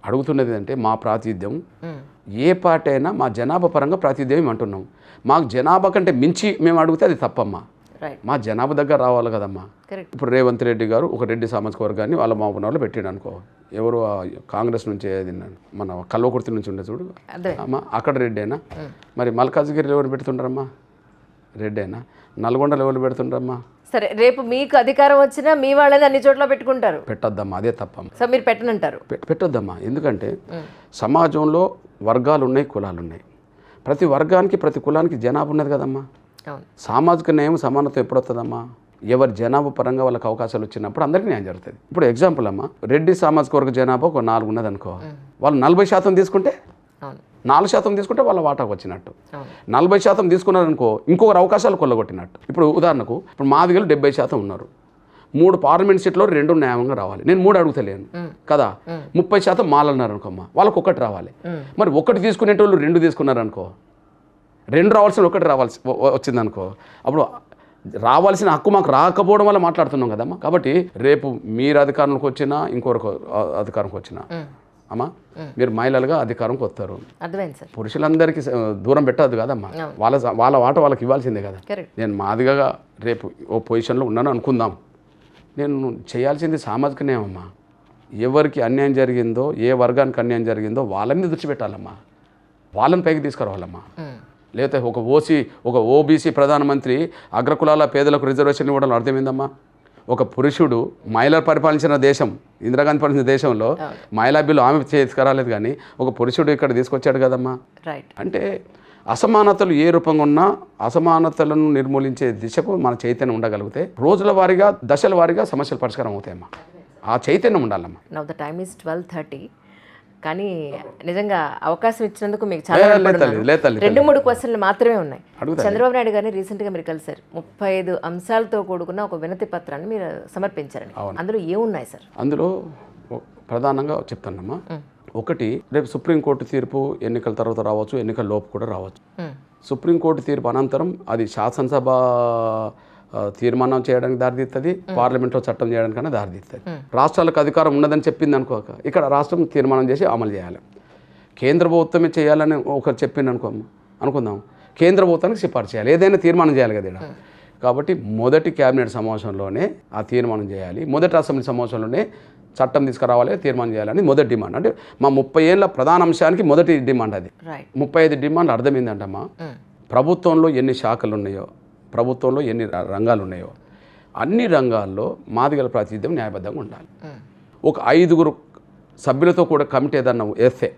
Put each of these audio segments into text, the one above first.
అడుగుతున్నది అంటే మా ప్రాతినిధ్యం ఏ పార్టీ అయినా మా జనాభా పరంగా ప్రాతినిధ్యం అంటున్నాం. మాకు జనాభా కంటే మించి మేము అడిగితే అది తప్పమ్మా. మా జనాభా దగ్గర రావాలి కదమ్మా. ఇప్పుడు రేవంత్ రెడ్డి గారు ఒక రెడ్డి సామాజిక వర్గాన్ని వాళ్ళ మామూలు పెట్టాడు అనుకో, ఎవరు కాంగ్రెస్ నుంచి మన కల్వకుర్తి నుంచి ఉండే చూడు అమ్మా, అక్కడ రెడ్డి అయినా. మరి మల్కాజ్గిరిలో ఎవరు పెడుతుండ్రమ్మా? రెడ్డి అయినా. నల్గొండలో ఎవరు పెడుతుండ్రమ్మా? సరే, రేపు మీకు అధికారం వచ్చినా మీ వాళ్ళని అన్ని చోట్ల పెట్టుకుంటారు. పెట్టొద్దమ్మా, అదే తప్పమ్మా. సో మీరు పెట్టనంటారు? పెట్టొద్దమ్మా. ఎందుకంటే సమాజంలో వర్గాలు ఉన్నాయి, కులాలు ఉన్నాయి. ప్రతి వర్గానికి ప్రతి కులానికి జనాభా ఉన్నది కదమ్మా. సామాజిక న్యాయం సమానత్వం ఎప్పుడు వస్తుందమ్మా? ఎవరి జనాభా పరంగా వాళ్ళకి అవకాశాలు వచ్చినప్పుడు అందరికీ న్యాయం జరుగుతుంది. ఇప్పుడు ఎగ్జాంపుల్ అమ్మా, రెడ్డి సామాజిక వర్గ జనాభా ఒక 4 ఉన్నది అనుకో, వాళ్ళు 40% తీసుకుంటే 4% తీసుకుంటే వాళ్ళ వాటాకు వచ్చినట్టు. 40% తీసుకున్నారనుకో ఇంకొకరు అవకాశాలు కొల్లగొట్టినట్టు. ఇప్పుడు ఉదాహరణకు ఇప్పుడు మాదిగలు 70% ఉన్నారు. 3 పార్లమెంట్ సీట్లో 2 న్యాయంగా రావాలి. నేను 3 అడుగుతలేను కదా. 30% మాలన్నారు అనుకోమ్మా, వాళ్ళకి 1 రావాలి. మరి 1 తీసుకునేటోళ్ళు 2 తీసుకున్నారనుకో, 2 రావాల్సిన 1 వచ్చిందనుకో, అప్పుడు రావాల్సిన హక్కు మాకు రాకపోవడం వల్ల మాట్లాడుతున్నాం కదమ్మా. కాబట్టి రేపు మీరు అధికారంలోకి వచ్చినా ఇంకొకరికి అధికారంకి వచ్చినా అమ్మా, మీరు మహిళలుగా అధికారంకి వస్తారు. పురుషులందరికీ దూరం పెట్టద్దు కదమ్మా. వాళ్ళ వాట వాళ్ళకి ఇవ్వాల్సిందే కదా. నేను మాదిగా రేపు ఓ పొజిషన్లో ఉన్నాను అనుకుందాం, నేను చేయాల్సింది సామాజిక న్యాయం అమ్మా. ఎవరికి అన్యాయం జరిగిందో, ఏ వర్గానికి అన్యాయం జరిగిందో వాళ్ళని దృష్టిపెట్టాలమ్మా, వాళ్ళని పైకి తీసుకురావాలమ్మా. లేకపోతే ఒక ఓబీసీ ప్రధానమంత్రి అగ్రకులాల పేదలకు రిజర్వేషన్ ఇవ్వడం అర్థమైందమ్మా. ఒక పురుషుడు మహిళలు పరిపాలించిన దేశం, ఇందిరాగాంధీ పరిపాలించిన దేశంలో మహిళా బిల్లు ఆమె తీసుకురాలేదు, కానీ ఒక పురుషుడు ఇక్కడ తీసుకొచ్చాడు కదమ్మా. అంటే అసమానతలు ఏ రూపంగా ఉన్నా అసమానతలను నిర్మూలించే దిశకు మన చైతన్యం ఉండగలిగితే రోజుల వారీగా దశల వారీగా సమస్యలు పరిష్కారం అవుతాయమ్మా. ఆ చైతన్యం ఉండాలమ్మా. Now the time is 12:30. కానీ నిజంగా అవకాశం ఇచ్చినందుకు మీకు చాలా 2-3 క్వశ్చన్లు మాత్రమే ఉన్నాయి. చంద్రబాబు నాయుడు గారిని రీసెంట్గా మీరు కలిశారు. 35 అంశాలతో కూడుకున్న ఒక వినతి పత్రాన్ని మీరు సమర్పించారండి. అందులో ఏమున్నాయి సార్? అందులో ప్రధానంగా చెప్తానమ్మా. ఒకటి, రేపు సుప్రీంకోర్టు తీర్పు ఎన్నికల తర్వాత రావచ్చు, ఎన్నికల లోపు కూడా రావచ్చు. సుప్రీంకోర్టు తీర్పు అనంతరం అది శాసనసభ తీర్మానం చేయడానికి దారితీస్తుంది, పార్లమెంట్లో చట్టం చేయడానికన్నా దారితీస్తుంది. రాష్ట్రాలకు అధికారం ఉన్నదని చెప్పింది అనుకోక ఇక్కడ రాష్ట్రం తీర్మానం చేసి అమలు చేయాలి. కేంద్ర ప్రభుత్వమే చేయాలని ఒకరు చెప్పింది అనుకుందాం, కేంద్ర ప్రభుత్వానికి సిఫార్సు చేయాలి, ఏదైనా తీర్మానం చేయాలి కదా ఇక్కడ. కాబట్టి మొదటి క్యాబినెట్ సమావేశంలోనే ఆ తీర్మానం చేయాలి, మొదటి అసెంబ్లీ సమావేశంలోనే చట్టం తీసుకురావాలి, తీర్మానం చేయాలని మొదటి డిమాండ్. అంటే మా 30 ఏళ్ళ ప్రధాన అంశానికి మొదటి డిమాండ్ అది. 35 డిమాండ్ అర్థం ఏంటంటమ్మా, ప్రభుత్వంలో ఎన్ని శాఖలు ఉన్నాయో, ప్రభుత్వంలో ఎన్ని రంగాలు ఉన్నాయో అన్ని రంగాల్లో మాదిగల ప్రాతినిధ్యం న్యాయబద్ధంగా ఉండాలి. ఒక 5 సభ్యులతో కూడా కమిటీ ఏదన్నా వేస్తే,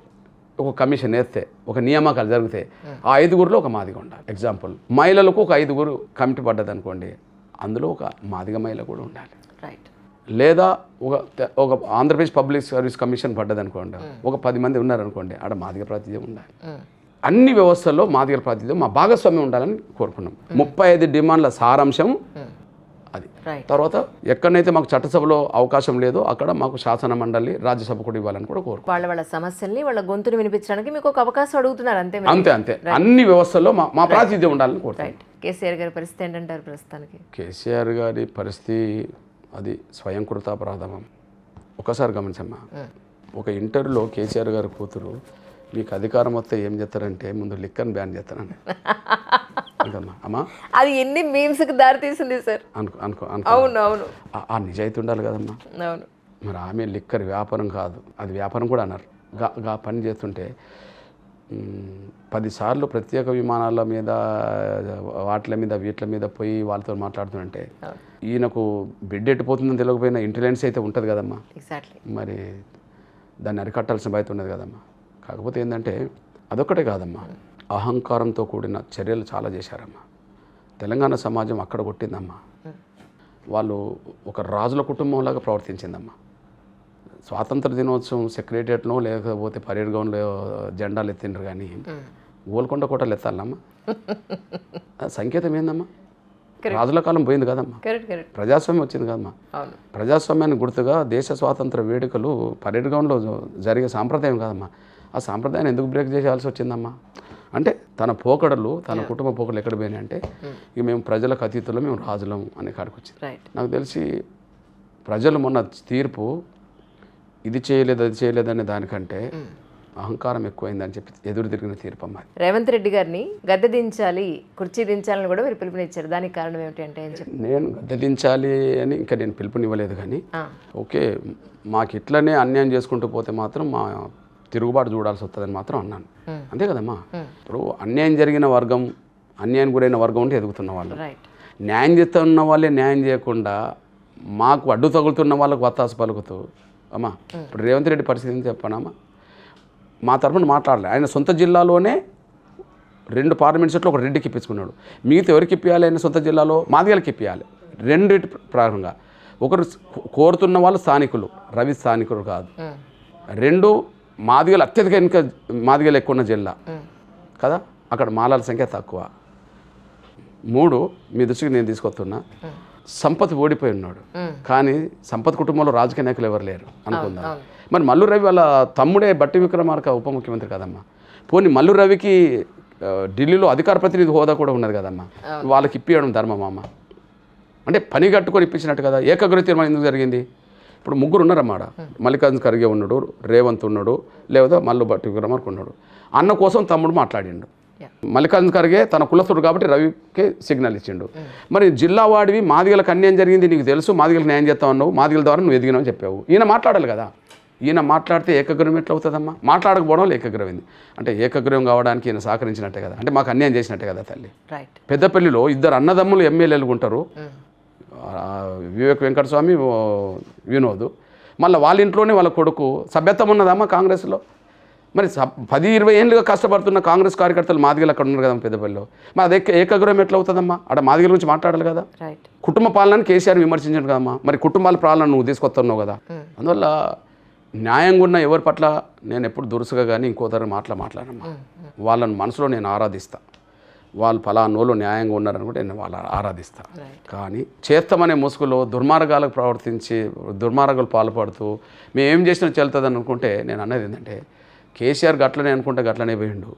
ఒక కమిషన్ వేస్తే, ఒక నియామకాలు జరిగితే ఆ 5లో ఒక మాదిగ ఉండాలి. ఎగ్జాంపుల్, మహిళలకు ఒక 5 కమిటీ పడ్డది అనుకోండి, అందులో ఒక మాదిగ మహిళ కూడా ఉండాలి. లేదా ఒక ఆంధ్రప్రదేశ్ పబ్లిక్ సర్వీస్ కమిషన్ పడ్డది అనుకోండి, ఒక 10 మంది ఉన్నారనుకోండి, ఆడ మాదిగ ప్రాతినిధ్యం ఉండాలి. అన్ని వ్యవస్థల్లో మాదిగల ప్రాతినిధ్యం మా భాగస్వామ్యం ఉండాలని కోరుకున్నాం. 35 డిమాండ్ల సారాంశం అది. తర్వాత ఎక్కడైతే మాకు చట్టసభలో అవకాశం లేదో అక్కడ మాకు శాసన మండలి, రాజ్యసభ కూడా ఇవ్వాలని కూడా కోరుకున్నాం. వాళ్ళ సమస్యల్ని వాళ్ళ గొంతుని వినిపించడానికి మీకు ఒక అవకాశం అడుగుతున్నారు. అంతే అన్ని వ్యవస్థల్లో మా ప్రాతినిధ్యం ఉండాలని కోరుకుంటున్నాం. కేసీఆర్ గారి పరిస్థితి ఏంటంటారు ప్రస్తుతానికి? కేసీఆర్ గారి పరిస్థితి అది స్వయంకృతాపరాధం. ఒకసారి గమనించమ్మా, ఒక ఇంటర్వ్యూలో కేసీఆర్ గారి కూతురు మీకు అధికారం వస్తే ఏం చేస్తారంటే ముందు లిక్కర్ని బ్యాన్ చేస్తానండి అమ్మా. అది ఎన్ని మీమ్స్కి దారి తీసింది సార్. అనుకో అవును అవును, ఆ నిజాయితీ ఉండాలి కదమ్మా. అవును, మరి ఆమె లిక్కర్ వ్యాపారం కాదు, అది వ్యాపారం కూడా అన్నారు. పని చేస్తుంటే 10 సార్లు ప్రత్యేక విమానాల మీద వీటి మీద పోయి వాళ్ళతో మాట్లాడుతుంటే ఈయనకు బిడ్డ ఎట్టిపోతుందని తెలియకపోయినా ఇంటెలిజెన్స్ అయితే ఉంటుంది కదమ్మా. మరి దాన్ని అరికట్టాల్సిన బాధ్యత ఉన్నది కదమ్మా. కాకపోతే ఏంటంటే అదొక్కటే కాదమ్మా, అహంకారంతో కూడిన చర్యలు చాలా చేశారమ్మా. తెలంగాణ సమాజం అక్కడ కొట్టిందమ్మా. వాళ్ళు ఒక రాజుల కుటుంబంలాగా ప్రవర్తించిందమ్మా. స్వాతంత్ర దినోత్సవం సెక్రటరియట్నో లేకపోతే పరేడ్ గ్రౌండ్లో జెండాలు ఎత్తిండ్రు, కానీ గోల్కొండ కోటలు ఎత్తాలమ్మా. సంకేతం ఏందమ్మా? రాజుల కాలం పోయింది కదమ్మా, ప్రజాస్వామ్యం వచ్చింది కదమ్మా. ప్రజాస్వామ్యాన్ని గుర్తుగా దేశ స్వాతంత్ర వేడుకలు పరేడ్ గ్రౌండ్లో జరిగే సాంప్రదాయం కదమ్మా. ఆ సాంప్రదాయాన్ని ఎందుకు బ్రేక్ చేయాల్సి వచ్చిందమ్మా? అంటే తన పోకడలు, తన కుటుంబ పోకడలు ఎక్కడ పోయినాయి అంటే ఇక మేము ప్రజలకు అతీతులం, మేము రాజులం అనే కాడికి వచ్చింది. నాకు తెలిసి ప్రజలు మొన్న తీర్పు ఇది చేయలేదు అది చేయలేదు అనే దానికంటే అహంకారం ఎక్కువైందని చెప్పి ఎదురు తిరిగిన తీర్పమ్మ. రేవంత్ రెడ్డి గారిని గద్దె దించాలి, కుర్చీ దించాలని కూడా మీరు పిలుపునిచ్చారు. దానికి కారణం ఏమిటి అంటే ఏం చెప్పి? నేను గద్దె దించాలి అని ఇంకా నేను పిలుపునివ్వలేదు, కానీ ఓకే మాకు ఇట్లనే అన్యాయం చేసుకుంటూ పోతే మాత్రం మా తిరుగుబాటు చూడాల్సి వస్తుందని మాత్రం అన్నాను. అంతే కదమ్మా. ఇప్పుడు అన్యాయం జరిగిన వర్గం, అన్యాయం గురైన వర్గం ఉంటే ఎదుగుతున్న వాళ్ళు, న్యాయం చేస్తున్న వాళ్ళే న్యాయం చేయకుండా మాకు అడ్డు తగులుతున్న వాళ్ళకు వత్తాసు పలుకుతూ అమ్మా. ఇప్పుడు రేవంత్ రెడ్డి పరిస్థితి చెప్పానమ్మా, మా తరఫున మాట్లాడలే. ఆయన సొంత జిల్లాలోనే 2 పార్లమెంట్ సీట్లు ఒక రెడ్డికి ఇప్పించుకున్నాడు. మిగతా ఎవరికి ఇప్పించాలి? ఆయన సొంత జిల్లాలో మాదిగలకి ఇప్పించాలి. 2 ప్రారంభంగా ఒకరు కోరుతున్న వాళ్ళు స్థానికులు, రవి స్థానికులు కాదు. 2 మాదిగలు అత్యధిక ఇంకా మాదిగలు ఎక్కువ ఉన్న జిల్లా కదా, అక్కడ మాలాల సంఖ్య తక్కువ. 3 మీ దృష్టికి నేను తీసుకొస్తున్నా, సంపత్ ఓడిపోయి ఉన్నాడు, కానీ సంపత్ కుటుంబంలో రాజకీయ నాయకులు ఎవరు లేరు అనుకుందాం. మరి మల్లు రవి వాళ్ళ తమ్ముడే బట్టి విక్రమార్క ఉప ముఖ్యమంత్రి కదమ్మా. పోనీ మల్లు రవికి ఢిల్లీలో అధికార ప్రతినిధి హోదా కూడా ఉన్నది కదమ్మా. వాళ్ళకి ఇప్పించడం ధర్మమా అమ్మ? అంటే పని కట్టుకొని ఇప్పించినట్టు కదా. ఏకగ్రీవ తీర్మానం ఎందుకు జరిగింది? ఇప్పుడు 3 ఉన్నారన్నమాట. మల్లికార్జున ఖర్గే ఉన్నాడు, రేవంత్ ఉన్నాడు, లేదా మల్లు బట్టి విక్రమార్క ఉన్నాడు. అన్న కోసం తమ్ముడు మాట్లాడిండు. మల్లికార్జున ఖర్గే తన కులస్తుడు కాబట్టి రవికి సిగ్నల్ ఇచ్చిండు. మరి జిల్లా వాడివి మాదిగలకు అన్యాయం జరిగింది నీకు తెలుసు, మాదిగలకు న్యాయం చేస్తావు అన్నావు, మాదిగల ద్వారా నువ్వు ఎదిగినావు అని చెప్పావు. ఈయన మాట్లాడాలి కదా. ఈయన మాట్లాడితే ఏకగ్రీవం ఎట్లా అవుతుందమ్మా? మాట్లాడకపోవడం ఏకగ్రీవింది అంటే ఏకగ్రీవం కావడానికి ఈయన సహకరించినట్టే కదా, అంటే మాకు అన్యాయం చేసినట్టే కదా తల్లి. పెద్దపల్లిలో 2 అన్నదమ్ములు ఎమ్మెల్యేలు ఉంటారు, వివేక్ వెంకటస్వామి, వినోద్. మళ్ళీ వాళ్ళ ఇంట్లోనే వాళ్ళ కొడుకు. సభ్యత్వం ఉన్నదమ్మా కాంగ్రెస్లో? మరి 10-20 ఏళ్ళుగా కష్టపడుతున్న కాంగ్రెస్ కార్యకర్తలు మాదిగలు అక్కడ ఉన్నారు కదా పెద్దపల్లిలో. మరి అదే ఏకగ్రీవం ఎట్లా అవుతుందమ్మా? అక్కడ మాదిగల గురించి మాట్లాడాలి కదా. కుటుంబ పాలనని కేసీఆర్ విమర్శించాడు కదమ్మా. మరి కుటుంబాల పాలన నువ్వు తీసుకొస్తున్నావు కదా. అందువల్ల న్యాయంగా ఉన్న ఎవరి పట్ల నేను ఎప్పుడు దురుసుగా కానీ ఇంకోసారి మాట్లాడమ్మా. వాళ్ళని మనసులో నేను ఆరాధిస్తా. వాళ్ళు ఫలానోళ్ళు న్యాయంగా ఉన్నారనుకుంటే నేను వాళ్ళ ఆరాధిస్తా. కానీ చేస్తామనే ముసుగులో దుర్మార్గాలకు ప్రవర్తించి దుర్మార్గాలు పాల్పడుతూ మేము ఏం చేసినా చెల్తుందని అనుకుంటే నేను అన్నది ఏంటంటే, కేసీఆర్ గట్లనే అనుకుంటే గట్లనే పోయిండు,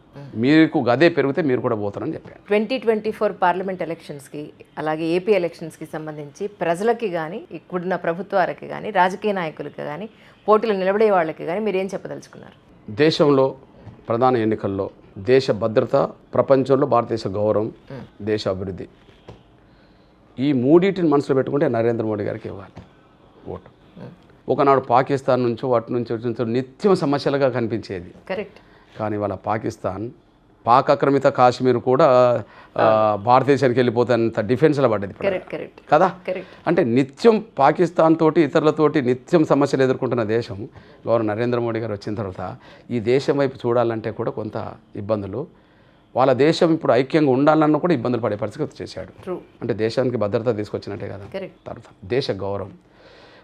మీకు గదే పెరిగితే మీరు కూడా పోతారని చెప్పాను. 2024 పార్లమెంట్ ఎలక్షన్స్కి అలాగే ఏపీ ఎలక్షన్స్కి సంబంధించి ప్రజలకి కానీ, ఇప్పుడున్న ప్రభుత్వాలకి కానీ, రాజకీయ నాయకులకి కానీ, పోటీలు నిలబడే వాళ్ళకి కానీ మీరు ఏం చెప్పదలుచుకున్నారు? దేశంలో ప్రధాన ఎన్నికల్లో దేశ భద్రత, ప్రపంచంలో భారతదేశ గౌరవం, దేశ అభివృద్ధి, ఈ 3 మనసులో పెట్టుకుంటే నరేంద్ర మోడీ గారికి ఇవ్వాలి ఓటు. ఒకనాడు పాకిస్తాన్ నుంచో వాటి నుంచి నిత్యం సమస్యలుగా కనిపించేది. కరెక్ట్. కానీ వాళ్ళ పాకిస్తాన్, పాక్ ఆక్రమిత కాశ్మీర్ కూడా భారతదేశానికి వెళ్ళిపోతానంత డిఫెన్స్లో పడ్డది కదా. అంటే నిత్యం పాకిస్తాన్ తోటి ఇతరులతోటి నిత్యం సమస్యలు ఎదుర్కొంటున్న దేశం గౌరవ నరేంద్ర మోడీ గారు వచ్చిన తర్వాత ఈ దేశం వైపు చూడాలంటే కూడా కొంత ఇబ్బందులు. వాళ్ళ దేశం ఇప్పుడు ఐక్యంగా ఉండాలన్నా కూడా ఇబ్బందులు పడే పరిస్థితి చేశాడు. అంటే దేశానికి భద్రత తీసుకొచ్చినట్టే కదా. తర్వాత దేశ గౌరవం.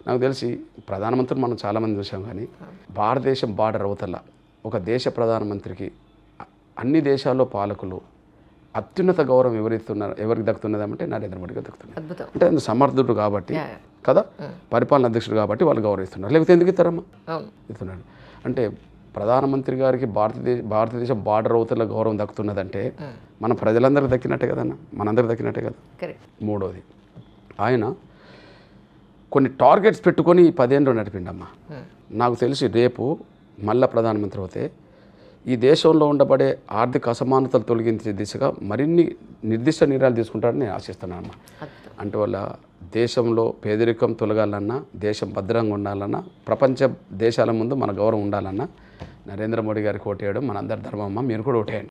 నాకు తెలిసి ప్రధానమంత్రులు మనం చాలామంది చూసాం, కానీ భారతదేశం బార్డర్ అవతల ఒక దేశ ప్రధానమంత్రికి అన్ని దేశాల్లో పాలకులు అత్యున్నత గౌరవం ఎవరికి దక్కుతున్నదంటే నరేంద్ర మోడీకి దక్కుతున్నారు. అంటే ఆయన సమర్థుడు కాబట్టి కదా, పరిపాలన అధ్యక్షుడు కాబట్టి వాళ్ళు గౌరవిస్తున్నారు. లేకపోతే ఎందుకు ఇస్తారమ్మా? ఇస్తున్నాడు. అంటే ప్రధానమంత్రి గారికి భారతదేశం బార్డర్ అవతల గౌరవం దక్కుతున్నదంటే మన ప్రజలందరికీ దక్కినట్టే కదన్నా, మనందరికి దక్కినట్టే కదా. 3వది, ఆయన కొన్ని టార్గెట్స్ పెట్టుకొని 10 ఏళ్ళు నడిపిండమ్మా. నాకు తెలిసి రేపు మళ్ళా ప్రధానమంత్రి అవుతే ఈ దేశంలో ఉండబడే ఆర్థిక అసమానతలు తొలగించే దిశగా మరిన్ని నిర్దిష్ట నిర్ణయాలు తీసుకుంటారని నేను ఆశిస్తున్నాను. అంటే వల్ల దేశంలో పేదరికం తొలగాలన్నా, దేశం భద్రంగా ఉండాలన్నా, ప్రపంచ దేశాల ముందు మన గౌరవం ఉండాలన్నా నరేంద్ర మోడీ గారికి ఓటేయడం మనందరి ధర్మమ్మ. మీరు కూడా ఓటేయండి.